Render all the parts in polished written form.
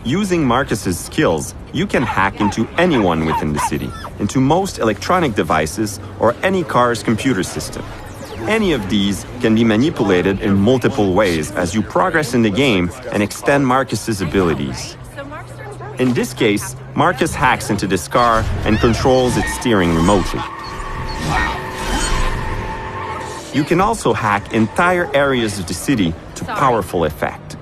Using Marcus's skills, you can hack into anyone within the city, into most electronic devices or any car's computer system. Any of these can be manipulated in multiple ways as you progress in the game and extend Marcus's abilities. In this case, Marcus hacks into this car and controls its steering remotely. You can also hack entire areas of the city to powerful effect.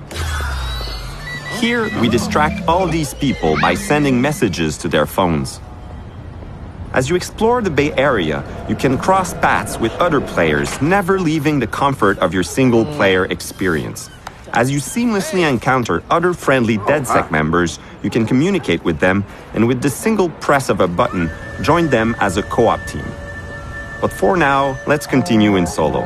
Here, we distract all these people by sending messages to their phones. As you explore the Bay Area, you can cross paths with other players, never leaving the comfort of your single-player experience. As you seamlessly encounter other friendly DedSec members, you can communicate with them, and with the single press of a button, join them as a co-op team. But for now, let's continue in solo.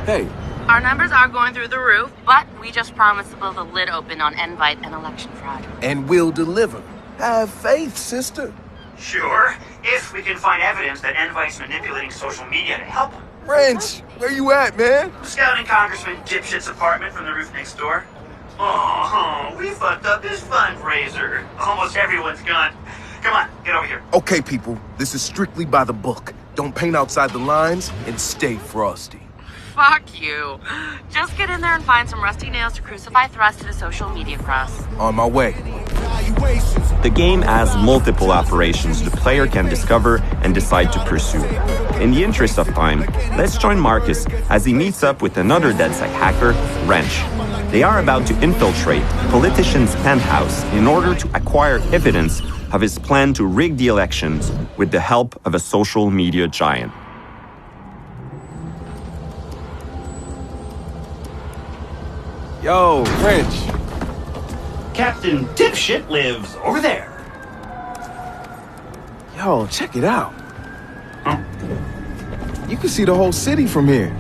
Hey. Our numbers are going through the roof, but we just promised to blow the lid open on Invite and election fraud. And we'll deliver. Have faith, sister. Sure, if we can find evidence that Invite's manipulating social media to help him. Wrench, where you at, man? Scouting Congressman Dipshit's apartment from the roof next door. Oh, we fucked up his fundraiser. Almost everyone's gone. Come on, get over here. Okay, people, this is strictly by the book. Don't paint outside the lines and stay frosty. Fuck you. Just get in there and find some rusty nails to crucify Thrust to the social media cross. On my way. The game has multiple operations the player can discover and decide to pursue. In the interest of time, let's join Marcus as he meets up with another DedSec hacker, Wrench. They are about to infiltrate a politician's penthouse in order to acquire evidence of his plan to rig the elections with the help of a social media giant. Yo, Wrench. Captain Dipshit lives over there. Yo, check it out. Huh? You can see the whole city from here.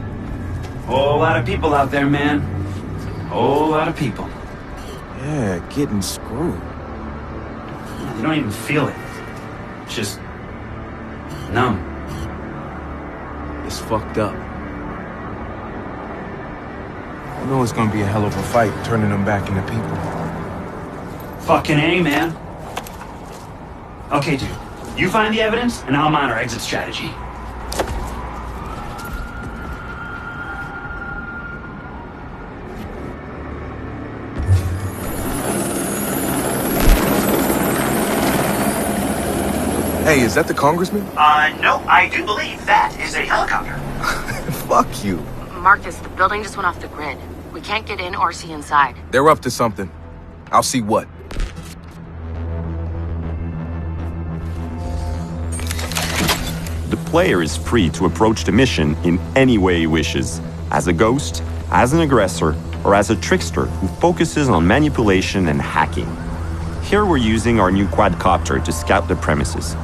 Whole lot of people out there, man. Whole lot of people. Yeah, getting screwed. You don't even feel it. It's just numb. It's fucked up. I know it's gonna be a hell of a fight turning them back into people. Fucking A, man. Okay, dude. You find the evidence, and I'll mine our exit strategy. Hey, is that the congressman? No, I do believe that is a helicopter. Fuck you. Marcus, the building just went off the grid. We can't get in or see inside. They're up to something. I'll see what. The player is free to approach the mission in any way he wishes, as a ghost, as an aggressor, or as a trickster who focuses on manipulation and hacking. Here we're using our new quadcopter to scout the premises.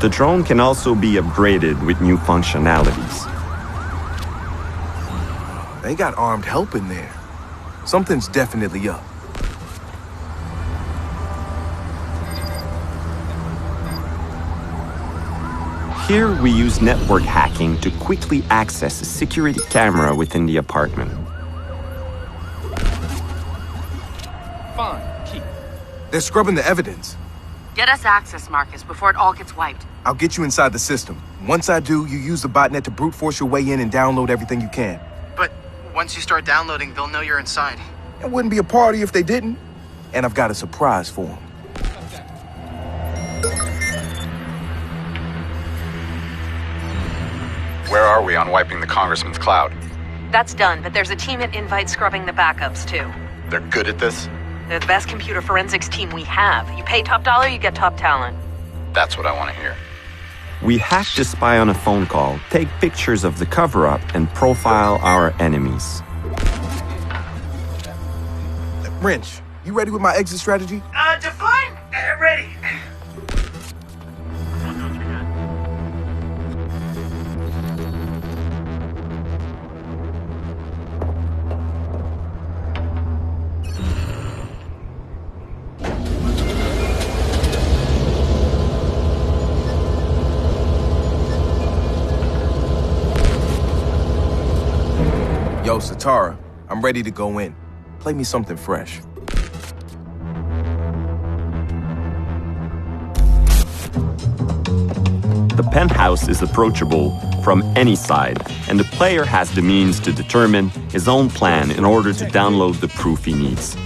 The drone can also be upgraded with new functionalities. They got armed help in there. Something's definitely up. Here we use network hacking to quickly access a security camera within the apartment. Fine, keep. They're scrubbing the evidence. Get us access, Marcus, before it all gets wiped. I'll get you inside the system. Once I do, you use the botnet to brute force your way in and download everything you can. But once you start downloading, they'll know you're inside. It wouldn't be a party if they didn't. And I've got a surprise for them. Where are we on wiping the congressman's cloud? That's done, but there's a team at Invite scrubbing the backups, too. They're good at this? They're the best computer forensics team we have. You pay top dollar, you get top talent. That's what I want to hear. We hack to spy on a phone call, take pictures of the cover-up, and profile our enemies. Wrench, you ready with my exit strategy? Define. Ready. Yo, Satara, I'm ready to go in. Play me something fresh. The penthouse is approachable from any side, and the player has the means to determine his own plan in order to download the proof he needs.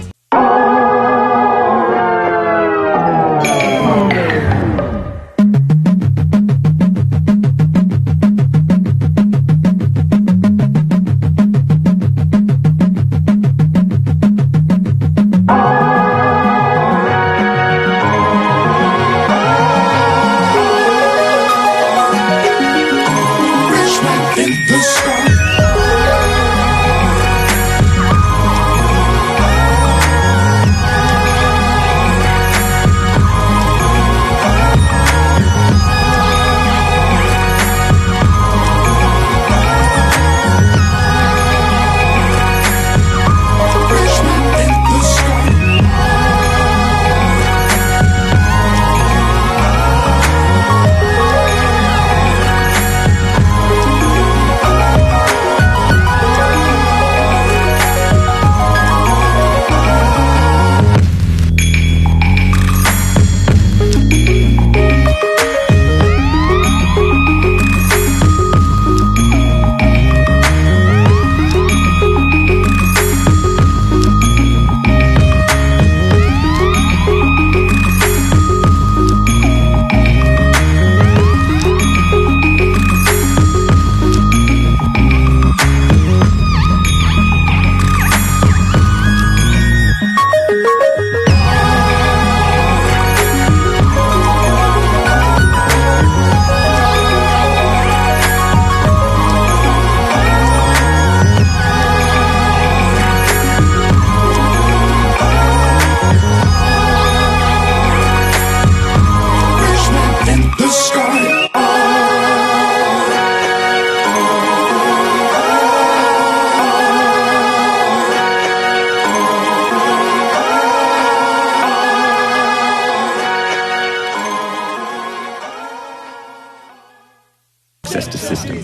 Access to system.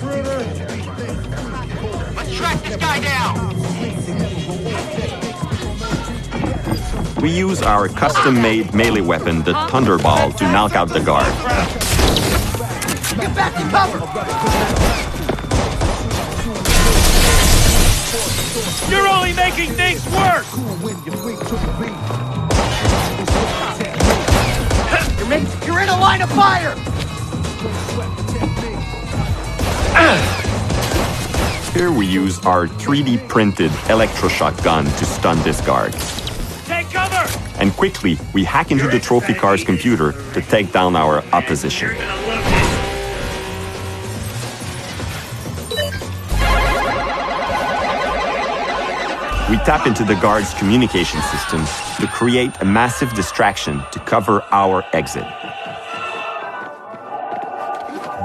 Let's track this guy down! We use our custom-made melee weapon, the Thunderball, to knock out the guard. Get back to cover! You're only making things worse! You're in a line of fire! Here we use our 3D printed electroshock gun to stun this guard. Take cover! And quickly, we hack into the trophy car's computer to take down our opposition. We tap into the guard's communication system to create a massive distraction to cover our exit.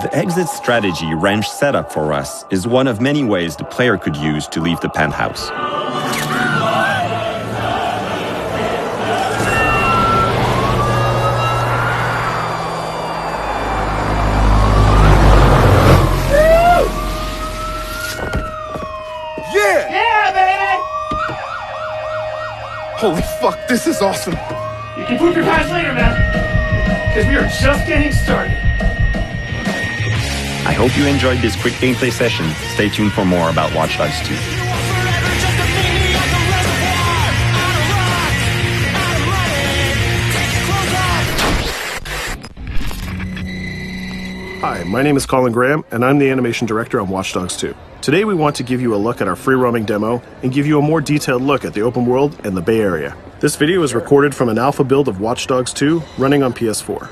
The exit strategy Wrench set up for us is one of many ways the player could use to leave the penthouse. Holy fuck, this is awesome! You can poop your pants later, man. Because we are just getting started. I hope you enjoyed this quick gameplay session. Stay tuned for more about Watch Dogs 2. Hi, my name is Colin Graham, and I'm the animation director on Watch Dogs 2. Today we want to give you a look at our free roaming demo and give you a more detailed look at the open world and the Bay Area. This video is recorded from an alpha build of Watch Dogs 2 running on PS4.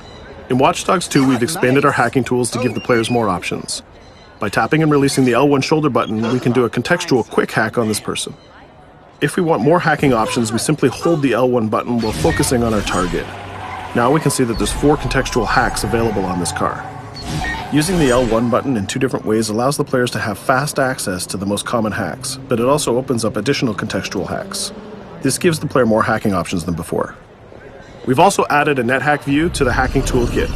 In Watch Dogs 2, we've expanded our hacking tools to give the players more options. By tapping and releasing the L1 shoulder button, we can do a contextual quick hack on this person. If we want more hacking options, we simply hold the L1 button while focusing on our target. Now we can see that there's 4 contextual hacks available on this car. Using the L1 button in 2 different ways allows the players to have fast access to the most common hacks, but it also opens up additional contextual hacks. This gives the player more hacking options than before. We've also added a NetHack view to the hacking toolkit.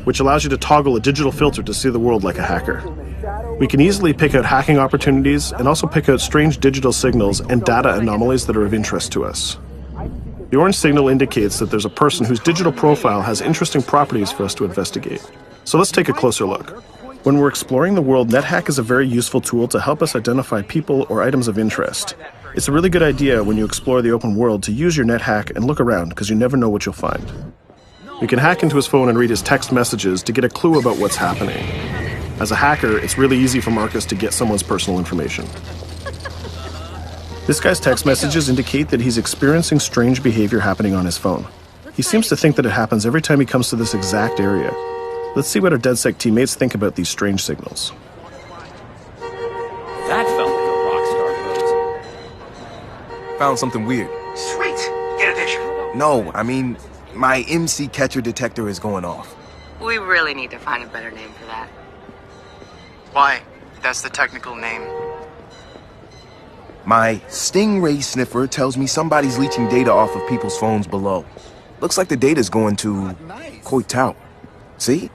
which allows you to toggle a digital filter to see the world like a hacker. We can easily pick out hacking opportunities and also pick out strange digital signals and data anomalies that are of interest to us. The orange signal indicates that there's a person whose digital profile has interesting properties for us to investigate. So let's take a closer look. When we're exploring the world, NetHack is a very useful tool to help us identify people or items of interest. It's a really good idea when you explore the open world to use your NetHack and look around, because you never know what you'll find. We can hack into his phone and read his text messages to get a clue about what's happening. As a hacker, it's really easy for Marcus to get someone's personal information. This guy's text messages indicate that he's experiencing strange behavior happening on his phone. He seems to think that it happens every time he comes to this exact area. Let's see what our DedSec teammates think about these strange signals. That felt like a rock star pose. Found something weird. Sweet. Get a picture. No, I mean, my MC catcher detector is going off. We really need to find a better name for that. Why? That's the technical name. My Stingray sniffer tells me somebody's leeching data off of people's phones below. Looks like the data's going to Coit Tower. See?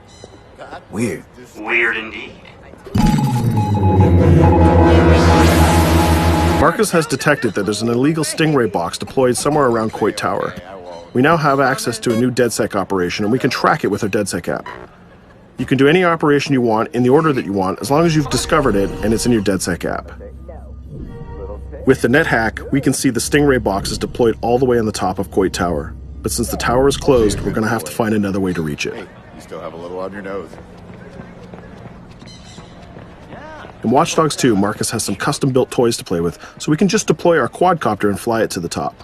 Weird. Weird indeed. Marcus has detected that there's an illegal Stingray box deployed somewhere around Coit Tower. We now have access to a new DedSec operation, and we can track it with our DedSec app. You can do any operation you want in the order that you want, as long as you've discovered it and it's in your DedSec app. With the NetHack, we can see the Stingray box is deployed all the way on the top of Coit Tower. But since the tower is closed, we're going to have to find another way to reach it. You still have a little on your nose. In Watch Dogs 2, Marcus has some custom-built toys to play with, so we can just deploy our quadcopter and fly it to the top.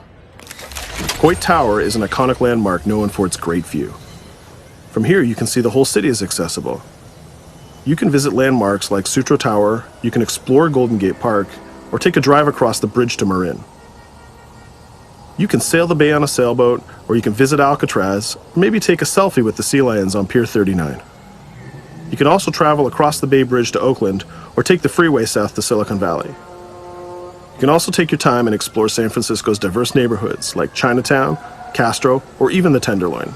Coit Tower is an iconic landmark known for its great view. From here, you can see the whole city is accessible. You can visit landmarks like Sutro Tower, you can explore Golden Gate Park, or take a drive across the bridge to Marin. You can sail the bay on a sailboat, or you can visit Alcatraz, or maybe take a selfie with the sea lions on Pier 39. You can also travel across the Bay Bridge to Oakland, or take the freeway south to Silicon Valley. You can also take your time and explore San Francisco's diverse neighborhoods like Chinatown, Castro, or even the Tenderloin.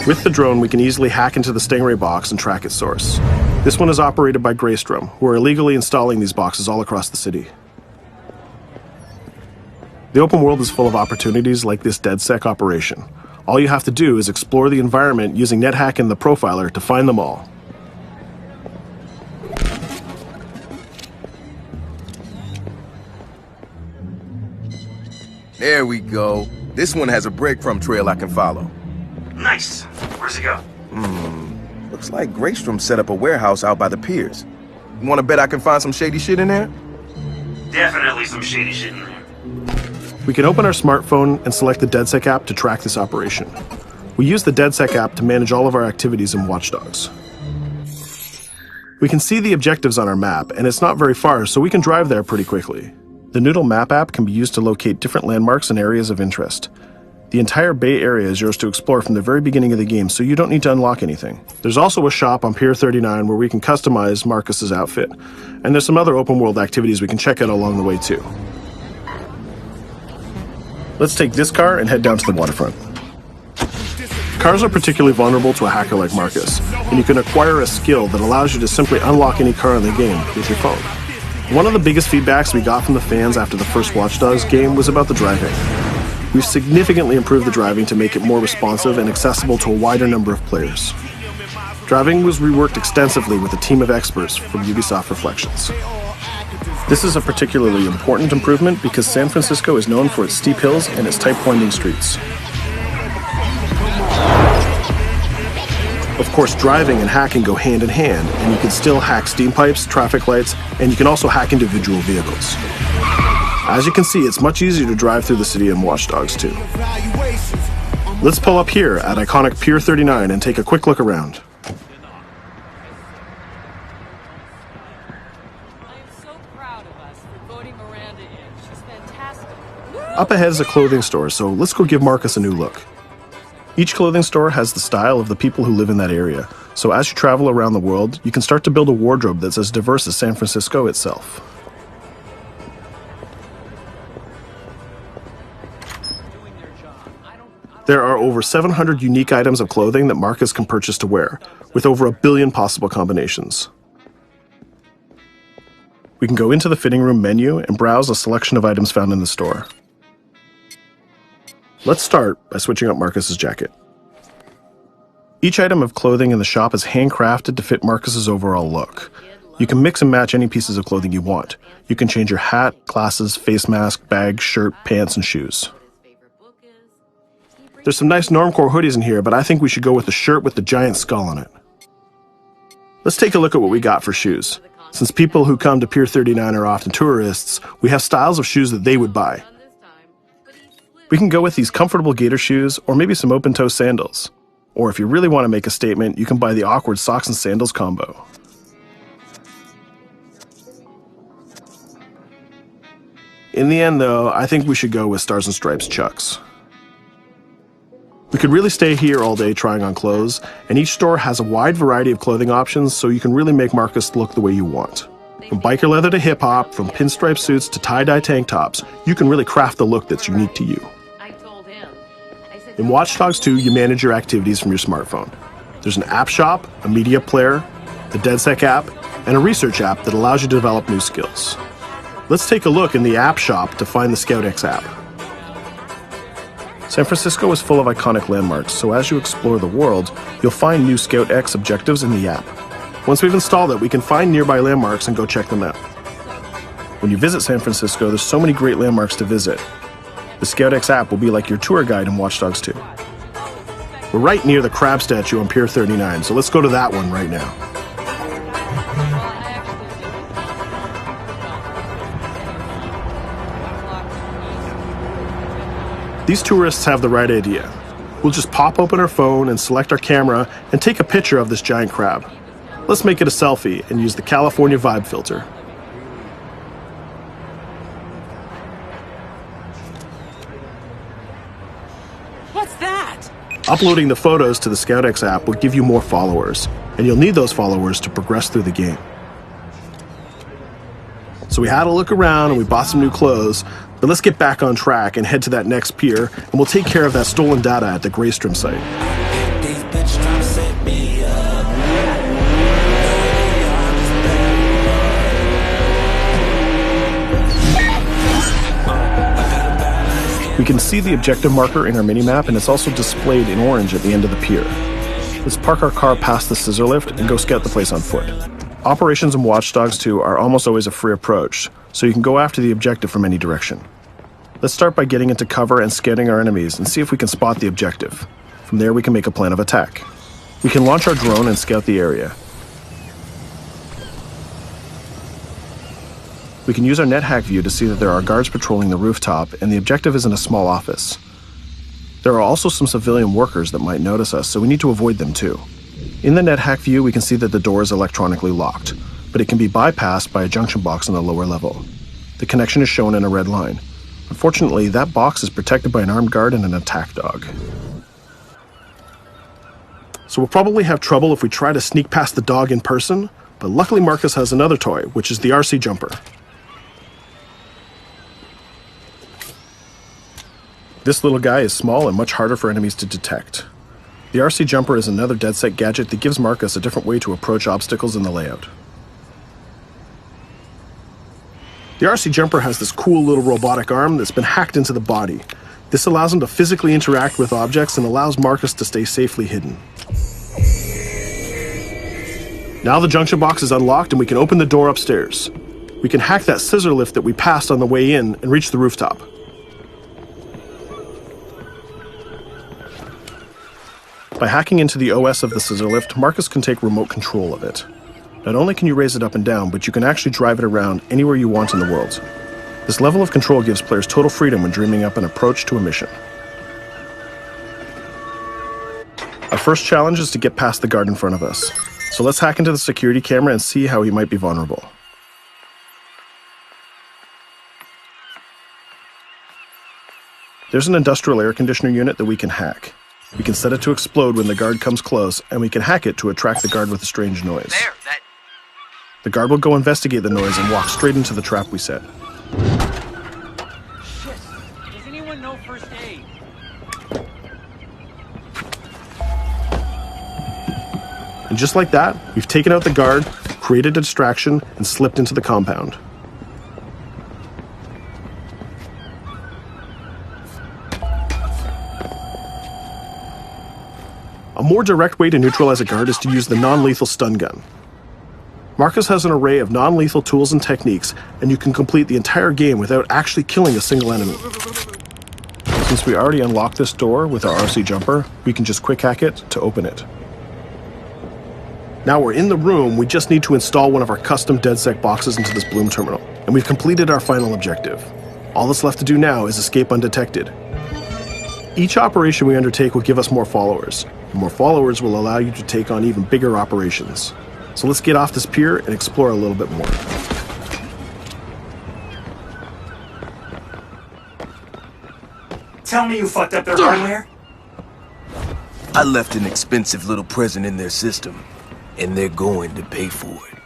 With the drone, we can easily hack into the Stingray box and track its source. This one is operated by Greystrom, who are illegally installing these boxes all across the city. The open world is full of opportunities like this DedSec operation. All you have to do is explore the environment using NetHack and the Profiler to find them all. There we go. This one has a breadcrumb trail I can follow. Nice. Where's it go? Looks like Greystrom set up a warehouse out by the piers. You want to bet I can find some shady shit in there? Definitely some shady shit in there. We can open our smartphone and select the DedSec app to track this operation. We use the DedSec app to manage all of our activities in Watch Dogs. We can see the objectives on our map, and it's not very far, so we can drive there pretty quickly. The Noodle Map app can be used to locate different landmarks and areas of interest. The entire Bay Area is yours to explore from the very beginning of the game, so you don't need to unlock anything. There's also a shop on Pier 39 where we can customize Marcus's outfit, and there's some other open world activities we can check out along the way too. Let's take this car and head down to the waterfront. Cars are particularly vulnerable to a hacker like Marcus, and you can acquire a skill that allows you to simply unlock any car in the game with your phone. One of the biggest feedbacks we got from the fans after the first Watch Dogs game was about the driving. We've significantly improved the driving to make it more responsive and accessible to a wider number of players. Driving was reworked extensively with a team of experts from Ubisoft Reflections. This is a particularly important improvement because San Francisco is known for its steep hills and its tight winding streets. Of course, driving and hacking go hand in hand, and you can still hack steam pipes, traffic lights, and you can also hack individual vehicles. As you can see, it's much easier to drive through the city in Watch Dogs 2. Let's pull up here at iconic Pier 39 and take a quick look around. Up ahead is a clothing store, so let's go give Marcus a new look. Each clothing store has the style of the people who live in that area, so as you travel around the world, you can start to build a wardrobe that's as diverse as San Francisco itself. There are over 700 unique items of clothing that Marcus can purchase to wear, with over 1 billion possible combinations. We can go into the fitting room menu and browse a selection of items found in the store. Let's start by switching up Marcus's jacket. Each item of clothing in the shop is handcrafted to fit Marcus's overall look. You can mix and match any pieces of clothing you want. You can change your hat, glasses, face mask, bag, shirt, pants, and shoes. There's some nice normcore hoodies in here, but I think we should go with the shirt with the giant skull on it. Let's take a look at what we got for shoes. Since people who come to Pier 39 are often tourists, we have styles of shoes that they would buy. We can go with these comfortable gator shoes or maybe some open-toe sandals. Or if you really want to make a statement, you can buy the awkward socks and sandals combo. In the end, though, I think we should go with Stars and Stripes Chucks. We could really stay here all day trying on clothes, and each store has a wide variety of clothing options, so you can really make Marcus look the way you want. From biker leather to hip-hop, from pinstripe suits to tie-dye tank tops, you can really craft the look that's unique to you. In Watch Dogs 2, you manage your activities from your smartphone. There's an app shop, a media player, the DedSec app, and a research app that allows you to develop new skills. Let's take a look in the app shop to find the ScoutX app. San Francisco is full of iconic landmarks, so as you explore the world, you'll find new ScoutX objectives in the app. Once we've installed it, we can find nearby landmarks and go check them out. When you visit San Francisco, there's so many great landmarks to visit. The ScoutX app will be like your tour guide in Watch Dogs 2. We're right near the crab statue on Pier 39, so let's go to that one right now. These tourists have the right idea. We'll just pop open our phone and select our camera and take a picture of this giant crab. Let's make it a selfie and use the California Vibe filter. What's that? Uploading the photos to the ScoutX app will give you more followers, and you'll need those followers to progress through the game. So we had a look around and we bought some new clothes, but let's get back on track and head to that next pier, and we'll take care of that stolen data at the Greystrom site. We can see the objective marker in our minimap, and it's also displayed in orange at the end of the pier. Let's park our car past the scissor lift and go scout the place on foot. Operations in Watch Dogs 2 are almost always a free approach, so you can go after the objective from any direction. Let's start by getting into cover and scouting our enemies and see if we can spot the objective. From there, we can make a plan of attack. We can launch our drone and scout the area. We can use our NetHack view to see that there are guards patrolling the rooftop, and the objective is in a small office. There are also some civilian workers that might notice us, so we need to avoid them too. In the NetHack view, we can see that the door is electronically locked, but it can be bypassed by a junction box on the lower level. The connection is shown in a red line. Unfortunately, that box is protected by an armed guard and an attack dog. So we'll probably have trouble if we try to sneak past the dog in person, but luckily Marcus has another toy, which is the RC jumper. This little guy is small and much harder for enemies to detect. The RC jumper is another DedSec gadget that gives Marcus a different way to approach obstacles in the layout. The RC jumper has this cool little robotic arm that's been hacked into the body. This allows him to physically interact with objects and allows Marcus to stay safely hidden. Now the junction box is unlocked and we can open the door upstairs. We can hack that scissor lift that we passed on the way in and reach the rooftop. By hacking into the OS of the scissor lift, Marcus can take remote control of it. Not only can you raise it up and down, but you can actually drive it around anywhere you want in the world. This level of control gives players total freedom when dreaming up an approach to a mission. Our first challenge is to get past the guard in front of us. So let's hack into the security camera and see how he might be vulnerable. There's an industrial air conditioner unit that we can hack. We can set it to explode when the guard comes close, and we can hack it to attract the guard with a strange noise. The guard will go investigate the noise and walk straight into the trap we set. Shit. Does anyone know first aid? And just like that, we've taken out the guard, created a distraction, and slipped into the compound. A more direct way to neutralize a guard is to use the non-lethal stun gun. Marcus has an array of non-lethal tools and techniques, and you can complete the entire game without actually killing a single enemy. Since we already unlocked this door with our RC jumper, we can just quick hack it to open it. Now we're in the room, we just need to install one of our custom DedSec boxes into this Blume terminal, and we've completed our final objective. All that's left to do now is escape undetected. Each operation we undertake will give us more followers. More followers will allow you to take on even bigger operations. So let's get off this pier and explore a little bit more. Tell me you fucked up their hardware? I left an expensive little present in their system, and they're going to pay for it.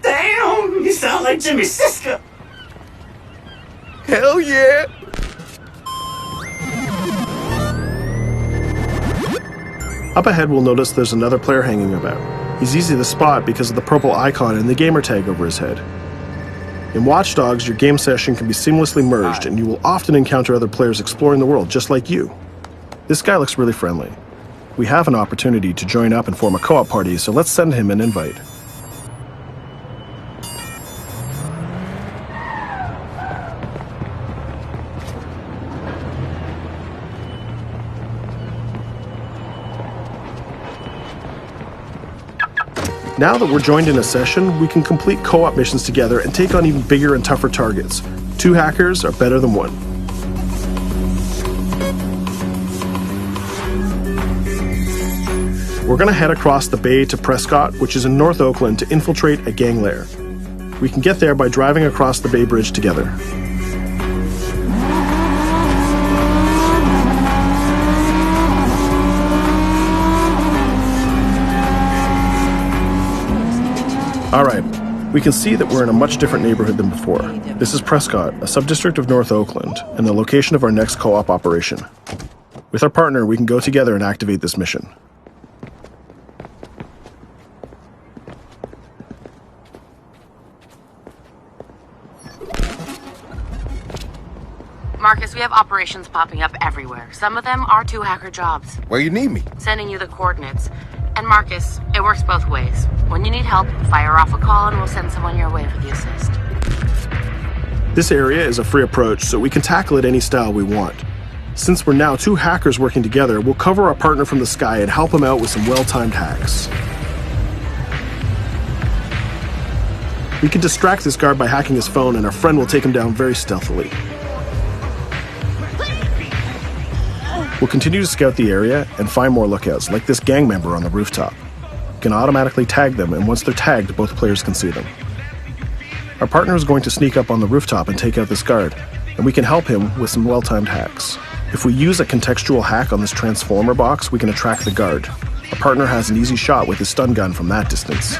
Damn, you sound like Jimmy Siska. Hell yeah! Up ahead, we'll notice there's another player hanging about. He's easy to spot because of the purple icon and the gamer tag over his head. In Watch Dogs, your game session can be seamlessly merged, and you will often encounter other players exploring the world just like you. This guy looks really friendly. We have an opportunity to join up and form a co-op party, so let's send him an invite. Now that we're joined in a session, we can complete co-op missions together and take on even bigger and tougher targets. 2 hackers are better than 1. We're going to head across the bay to Prescott, which is in North Oakland, to infiltrate a gang lair. We can get there by driving across the Bay Bridge together. Alright, we can see that we're in a much different neighborhood than before. This is Prescott, a subdistrict of North Oakland, and the location of our next co-op operation. With our partner, we can go together and activate this mission. Marcus, we have operations popping up everywhere. Some of them are 2 hacker jobs. Where you need me? Sending you the coordinates. And Marcus, it works both ways. When you need help, fire off a call and we'll send someone your way for the assist. This area is a free approach, so we can tackle it any style we want. Since we're now 2 hackers working together, we'll cover our partner from the sky and help him out with some well-timed hacks. We can distract this guard by hacking his phone, and our friend will take him down very stealthily. We'll continue to scout the area and find more lookouts, like this gang member on the rooftop. You can automatically tag them, and once they're tagged, both players can see them. Our partner is going to sneak up on the rooftop and take out this guard, and we can help him with some well-timed hacks. If we use a contextual hack on this transformer box, we can attract the guard. Our partner has an easy shot with his stun gun from that distance.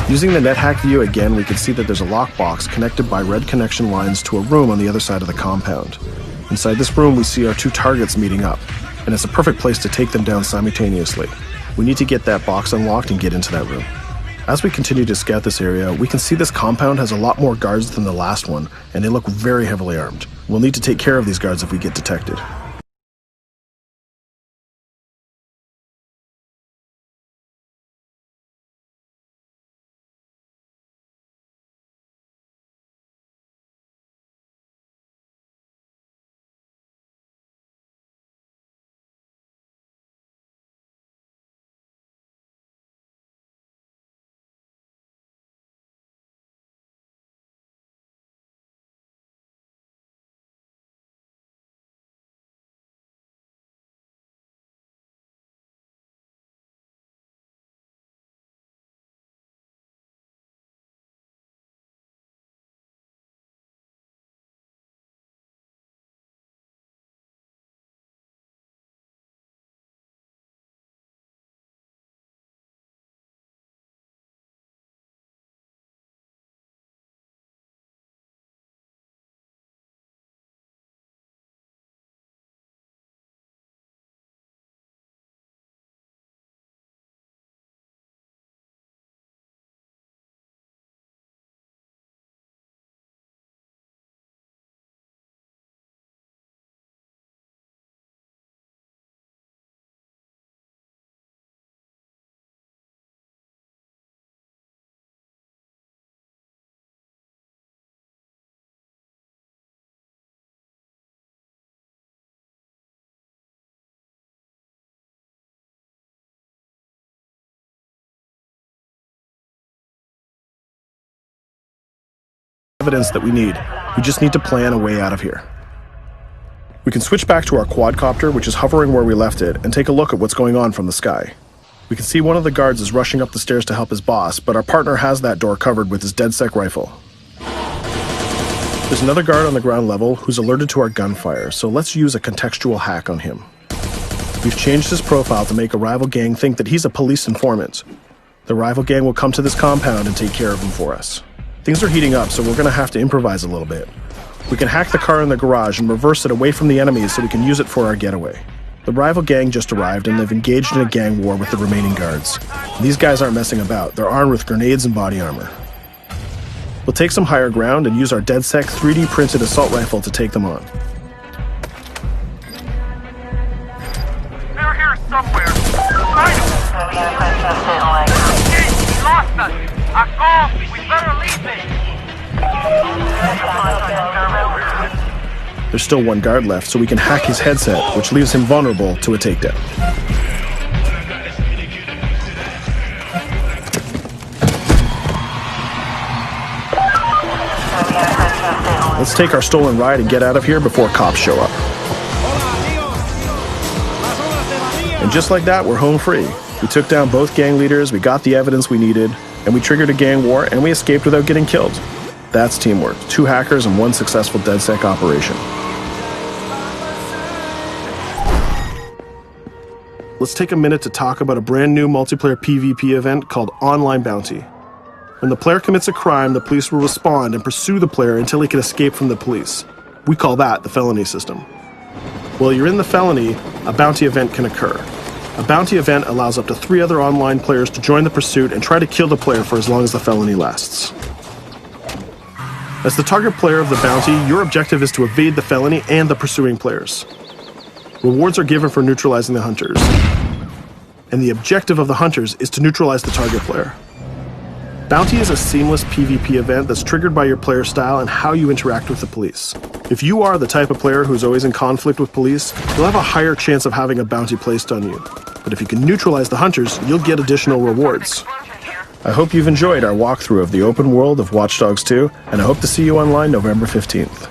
Using the NetHack view again, we can see that there's a lockbox connected by red connection lines to a room on the other side of the compound. Inside this room, we see our 2 targets meeting up, and it's a perfect place to take them down simultaneously. We need to get that box unlocked and get into that room. As we continue to scout this area, we can see this compound has a lot more guards than the last one, and they look very heavily armed. We'll need to take care of these guards if we get detected. evidence that we need. We just need to plan a way out of here. We can switch back to our quadcopter, which is hovering where we left it, and take a look at what's going on from the sky. We can see one of the guards is rushing up the stairs to help his boss, but our partner has that door covered with his DedSec rifle. There's another guard on the ground level who's alerted to our gunfire, so let's use a contextual hack on him. We've changed his profile to make a rival gang think that he's a police informant. The rival gang will come to this compound and take care of him for us. Things are heating up, so we're going to have to improvise a little bit. We can hack the car in the garage and reverse it away from the enemies so we can use it for our getaway. The rival gang just arrived and they've engaged in a gang war with the remaining guards. These guys aren't messing about, they're armed with grenades and body armor. We'll take some higher ground and use our DedSec 3D printed assault rifle to take them on. They're here somewhere. Find them. Hey, he lost us. Akko, we better leave it. There's still one guard left, so we can hack his headset, which leaves him vulnerable to a takedown. Let's take our stolen ride and get out of here before cops show up. And just like that, we're home free. We took down both gang leaders, we got the evidence we needed, and we triggered a gang war, and we escaped without getting killed. That's teamwork. 2 hackers and 1 successful DedSec operation. Let's take a minute to talk about a brand new multiplayer PvP event called Online Bounty. When the player commits a crime, the police will respond and pursue the player until he can escape from the police. We call that the felony system. While you're in the felony, a bounty event can occur. A bounty event allows up to 3 other online players to join the pursuit and try to kill the player for as long as the felony lasts. As the target player of the bounty, your objective is to evade the felony and the pursuing players. Rewards are given for neutralizing the hunters. And the objective of the hunters is to neutralize the target player. Bounty is a seamless PvP event that's triggered by your player style and how you interact with the police. If you are the type of player who's always in conflict with police, you'll have a higher chance of having a bounty placed on you. But if you can neutralize the hunters, you'll get additional rewards. I hope you've enjoyed our walkthrough of the open world of Watch Dogs 2, and I hope to see you online November 15th.